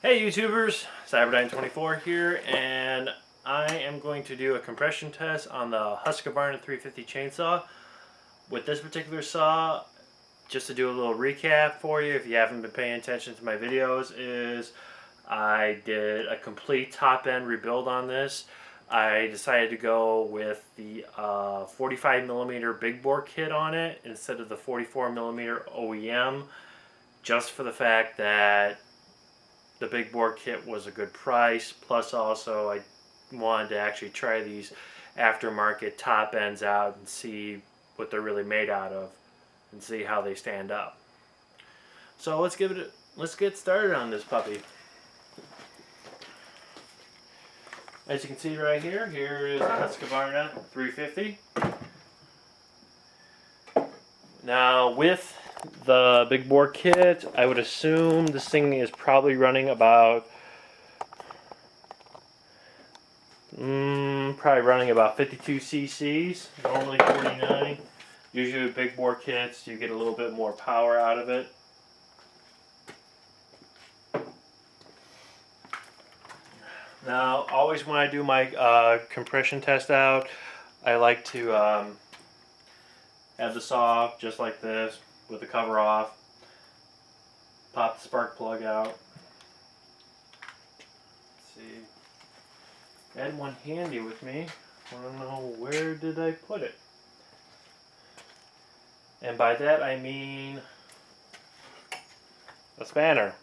Hey YouTubers, Cyberdyne24 here, and I am going to do a compression test on the Husqvarna 350 chainsaw. With this particular saw, just to do a little recap for you if you haven't been paying attention to my videos, is I did a complete top end rebuild on this. I decided to go with the 45mm big bore kit on it instead of the 44mm OEM, just for the fact that the big bore kit was a good price, plus also I wanted to actually try these aftermarket top ends out and see what they're really made out of and see how they stand up. So let's get started on this puppy. As you can see right here, here is the Husqvarna 350. Now with the big bore kit, I would assume this thing is probably running about 52 cc's, normally 49. Usually with big bore kits you get a little bit more power out of it. Now always when I do my compression test out, I like to have the saw just like this with the cover off, pop the spark plug out. Let's see, I had one handy with me. I don't know, where did I put it? And by that I mean a spanner.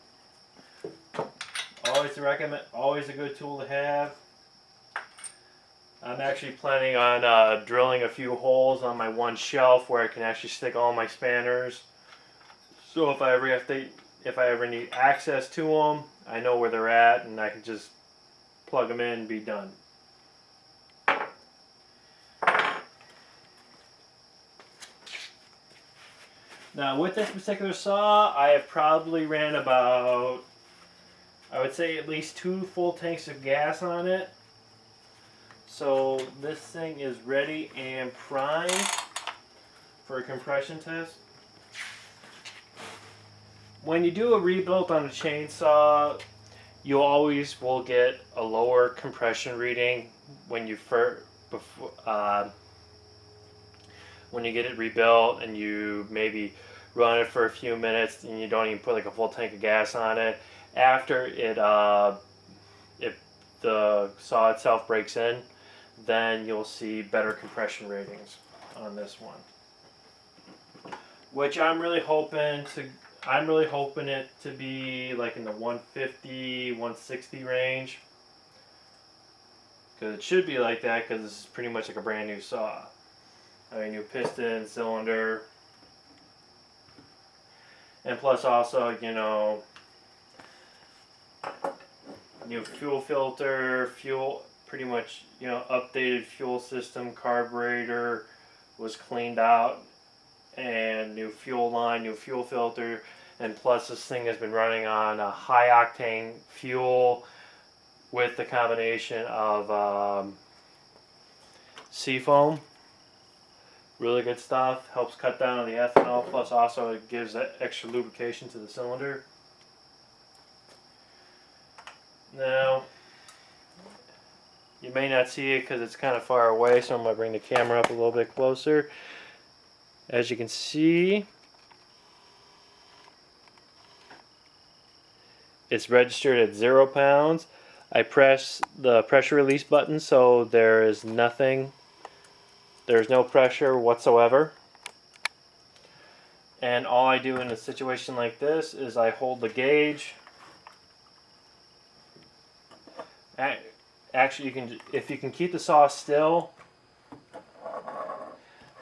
Always a good tool to have. I'm actually planning on drilling a few holes on my one shelf where I can actually stick all my spanners. So if I ever need access to them, I know where they're at and I can just plug them in and be done. Now with this particular saw, I have probably ran about, I would say, at least 2 full tanks of gas on it. So this thing is ready and primed for a compression test. When you do a rebuild on a chainsaw, you always will get a lower compression reading when you when you get it rebuilt and you maybe run it for a few minutes and you don't even put like a full tank of gas on it. After if the saw itself breaks in, then you'll see better compression ratings on this one. Which I'm really hoping it to be like in the 150, 160 range. Because it should be like that, because this is pretty much like a brand new saw. I mean, new piston, cylinder, and plus also, you know, new fuel filter, pretty much, you know, updated fuel system, carburetor was cleaned out, and new fuel line, new fuel filter, and plus this thing has been running on a high octane fuel with the combination of seafoam. Really good stuff, helps cut down on the ethanol, plus also it gives that extra lubrication to the cylinder. Now, you may not see it because it's kind of far away, so I'm going to bring the camera up a little bit closer. As you can see, it's registered at 0 pounds. I press the pressure release button so there's no pressure whatsoever. And all I do in a situation like this is I hold the gauge. Actually, if you can keep the saw still,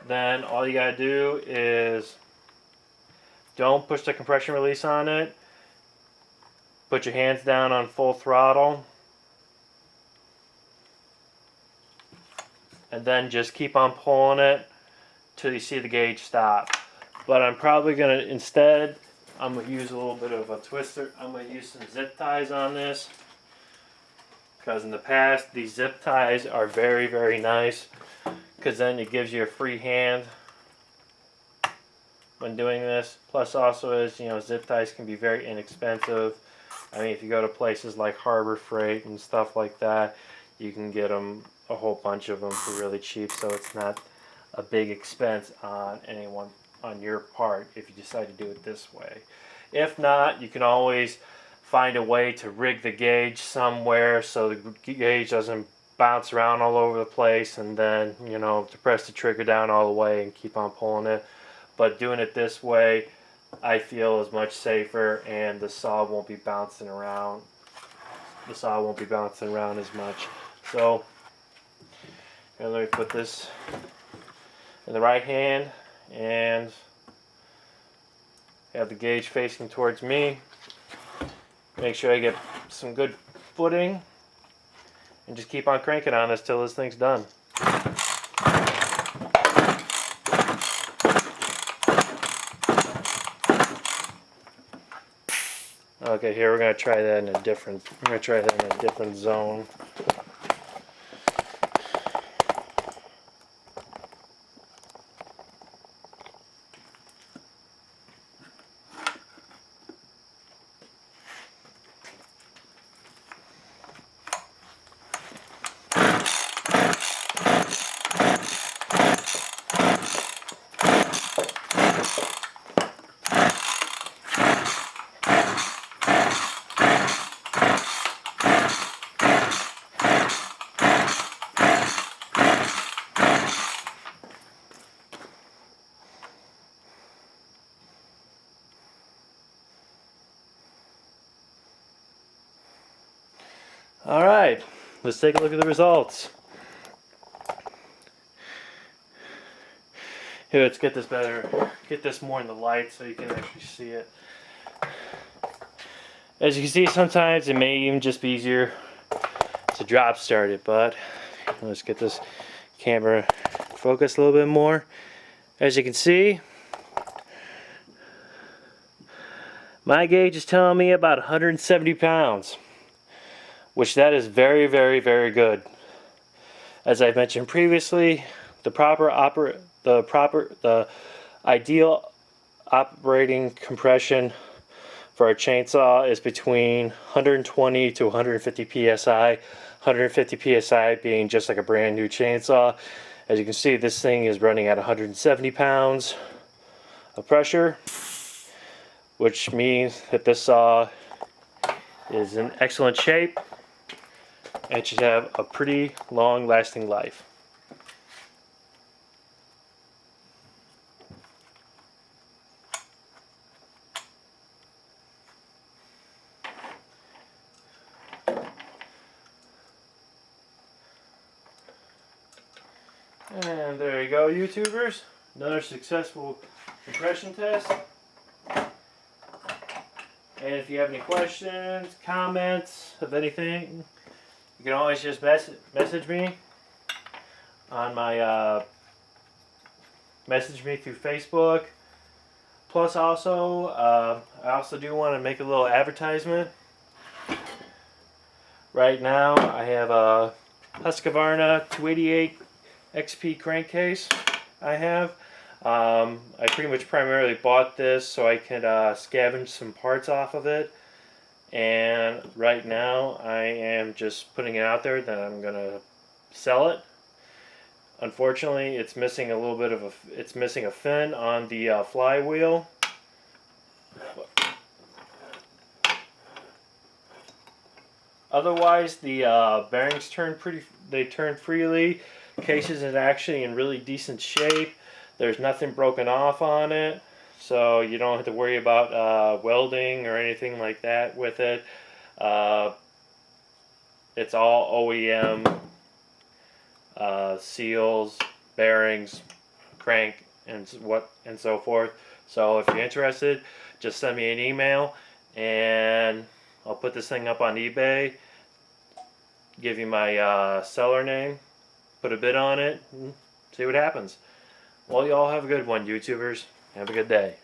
then all you gotta do is don't push the compression release on it. Put your hands down on full throttle, and then just keep on pulling it till you see the gauge stop. But I'm probably gonna I'm gonna use a little bit of a twister. I'm gonna use some zip ties on this, because in the past these zip ties are very, very nice, because then it gives you a free hand when doing this. Plus also is, you know, zip ties can be very inexpensive I mean, if you go to places like Harbor Freight and stuff like that, you can get them, a whole bunch of them, for really cheap, so it's not a big expense on anyone, on your part, if you decide to do it this way. If not, you can always find a way to rig the gauge somewhere so the gauge doesn't bounce around all over the place, and then, you know, to press the trigger down all the way and keep on pulling it. But doing it this way, I feel, is much safer, and the saw won't be bouncing around. The saw won't be bouncing around as much. So, and let me put this in the right hand and have the gauge facing towards me. Make sure I get some good footing, and just keep on cranking on this till this thing's done. Okay, here we're gonna try that in a different. We're gonna try that in a different zone. Alright, let's take a look at the results. Here, let's get this better, get this more in the light so you can actually see it. As you can see, sometimes it may even just be easier to drop start it, but let's get this camera focused a little bit more. As you can see, my gauge is telling me about 170 pounds. Which that is very, very, very good. As I mentioned previously, the ideal operating compression for a chainsaw is between 120 to 150 psi. 150 psi being just like a brand new chainsaw. As you can see, this thing is running at 170 pounds of pressure, which means that this saw is in excellent shape and should have a pretty long lasting life. And there you go, YouTubers. Another successful compression test. And if you have any questions, comments of anything, you can always just message me on my message me through Facebook. Plus, also, I also do want to make a little advertisement. Right now, I have a Husqvarna 288 XP crankcase. I pretty much primarily bought this so I could scavenge some parts off of it. And right now I am just putting it out there that I'm gonna sell it. Unfortunately, it's missing a little bit of it's missing a fin on the flywheel. Otherwise, the bearings turn freely. Case is actually in really decent shape. There's nothing broken off on it, so you don't have to worry about welding or anything like that with it. It's all OEM seals, bearings, crank, and so forth. So if you're interested, just send me an email, and I'll put this thing up on eBay. Give you my seller name, put a bid on it, and see what happens. Well, y'all have a good one, YouTubers. Have a good day.